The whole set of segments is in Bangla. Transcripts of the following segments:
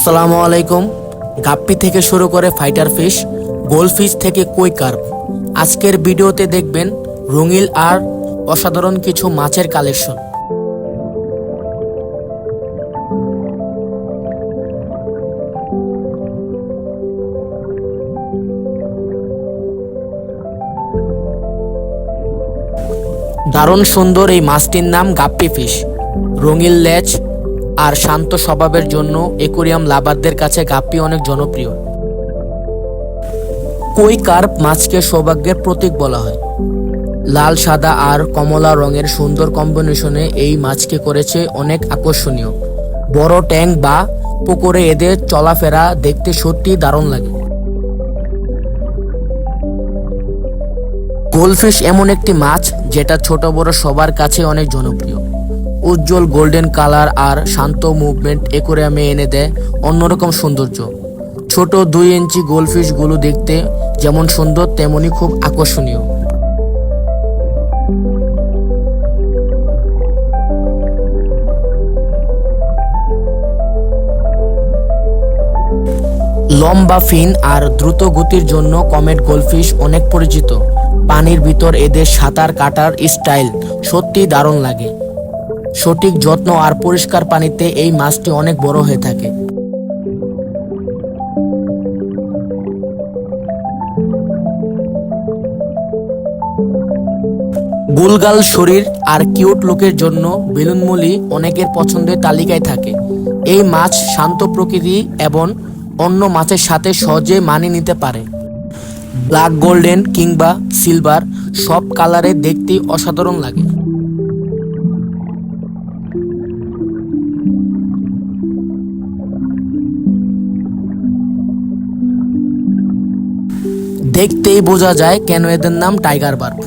আসসালামু আলাইকুম। গাপ্পি থেকে শুরু করে ফাইটার ফিশ, গোল্ডফিশ থেকে কই কার্প, আজকের ভিডিওতে দেখবেন রঙিন আর অসাধারণ কিছু মাছের কালেকশন। দারুণ সুন্দর এই মাছটির নাম গাপ্পি ফিশ। রঙিন লেজ আর শান্ত স্বভাবের জন্য অ্যাকোয়ারিয়াম লাভারদের কাছে গাপ্পি অনেক জনপ্রিয়। কই কার্প মাছকে সৌভাগ্যের প্রতীক বলা হয়। লাল, সাদা আর কমলা রঙের সুন্দর কম্বিনেশনে এই মাছকে করেছে অনেক আকর্ষণীয়। বড় ট্যাঙ্ক বা পুকুরে এদের চলাফেরা দেখতে সত্যি দারুণ লাগে। গোল্ডফিশ এমন একটি মাছ যেটা ছোট বড় সবার কাছে অনেক জনপ্রিয়। উজ্জ্বল গোল্ডেন কালার আর শান্ত মুভমেন্ট অ্যাকোয়ারিয়ামে এনে দেয় অন্যরকম সৌন্দর্য। ছোট 2 ইঞ্চি গোল্ডফিশগুলো দেখতে যেমন সুন্দর তেমনি খুব আকর্ষণীয়। লম্বা ফিন আর দ্রুত গতির জন্য কমেট গোল্ডফিশ অনেক পরিচিত। পানির ভিতর এদের সাঁতার কাটার স্টাইল সত্যি দারুণ লাগে। সঠিক যত্ন আর পরিষ্কার পানিতে এই মাছটি অনেক বড় হয়ে থাকে। গুলগাল শরীর আর কিউট লুকের জন্য বেলুনমলি অনেকের পছন্দের তালিকায় থাকে। এই মাছ শান্ত প্রকৃতি এবং অন্য মাছের সাথে সহজে মানিয়ে নিতে পারে। ব্ল্যাক, গোল্ডেন কিংবা সিলভার সব কালারে দেখতে অসাধারণ লাগে। দেখতেই বোঝা যায় কেন এদের নাম টাইগার বার্ব।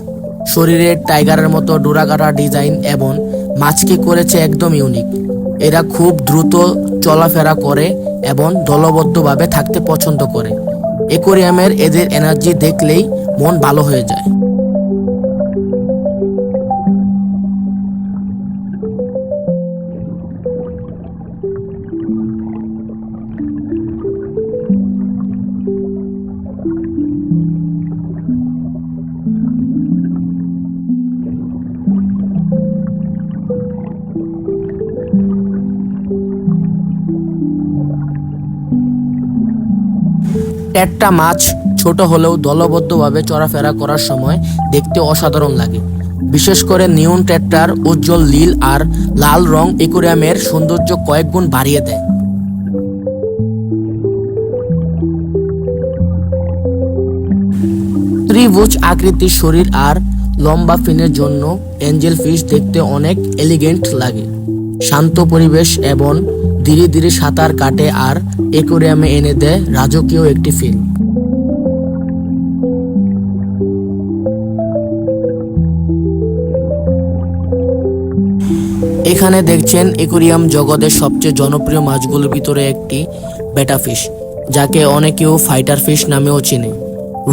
শরীরের টাইগারের মতো ডোরাকাটা ডিজাইন এবং মাছকে করেছে একদম ইউনিক। এরা খুব দ্রুত চলাফেরা করে এবং দলবদ্ধভাবে থাকতে পছন্দ করে। অ্যাকোয়ারিয়ামের এদের এনার্জি দেখলেই মন ভালো হয়ে যায়। টেট্রা মাছ ছোট হলেও দলবদ্ধভাবে চলাফেরা করার সময় দেখতে অসাধারণ লাগে। বিশেষ করে নিয়ন টেট্রার উজ্জ্বল নীল আর লাল রং অ্যাকোয়ারিয়ামের সৌন্দর্য কয়েক গুণ বাড়িয়ে দেয়। ত্রিভুজ আকৃতির শরীর আর লম্বা ফিনের জন্য এঞ্জেল ফিশ দেখতে অনেক এলিগেন্ট লাগে। শান্ত পরিবেশ এবং ধীরে ধীরে সাঁতার কাটে আর অ্যাকোয়ারিয়ামে এনে দেয় রাজকীয় একটি ফিল। এখানে দেখছেন অ্যাকোয়ারিয়াম জগতের সবচেয়ে জনপ্রিয় মাছগুলোর ভিতরে একটি বেটা ফিশ, যাকে অনেকেও ফাইটার ফিশ নামেও চিনে।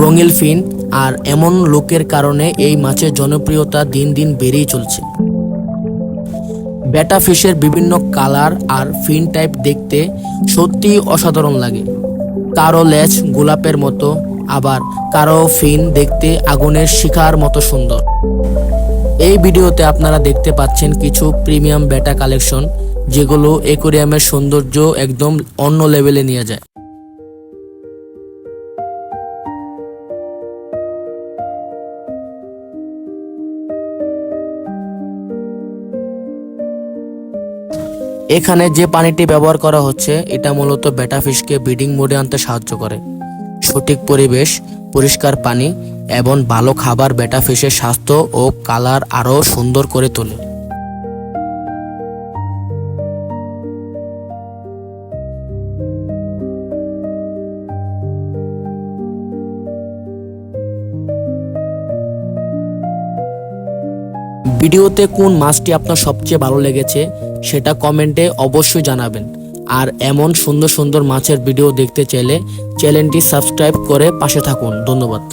রঙিন ফিন আর এমন লুকের কারণে এই মাছের জনপ্রিয়তা দিন দিন বেড়েই চলছে। বেটা ফিশের বিভিন্ন কালার আর ফিন টাইপ দেখতে সত্যিই অসাধারণ লাগে। কারো লেজ গোলাপের মতো, আবার কারো ফিন দেখতে আগুনের শিখার মতো সুন্দর। এই ভিডিওতে আপনারা দেখতে পাচ্ছেন কিছু প্রিমিয়াম বেটা কালেকশন, যেগুলো অ্যাকোয়ারিয়ামের সৌন্দর্য একদম অন্য লেভেলে নিয়ে যায়। এখানে যে পানিটি ব্যবহার করা হচ্ছে এটা মূলত বেটা ফিশকে ব্রিডিং মোডে আনতে সাহায্য করে। সঠিক পরিবেশ, পরিষ্কার পানি এবং ভালো খাবার বেটা ফিশের স্বাস্থ্য ও কালার আরও সুন্দর করে তোলে। ভিডিওতে কোন মাছটি আপনার সবচেয়ে ভালো লেগেছে সেটা কমেন্টে অবশ্যই জানাবেন। আর এমন সুন্দর সুন্দর মাছের ভিডিও দেখতে চাইলে চ্যানেলটি সাবস্ক্রাইব করে পাশে থাকুন। ধন্যবাদ।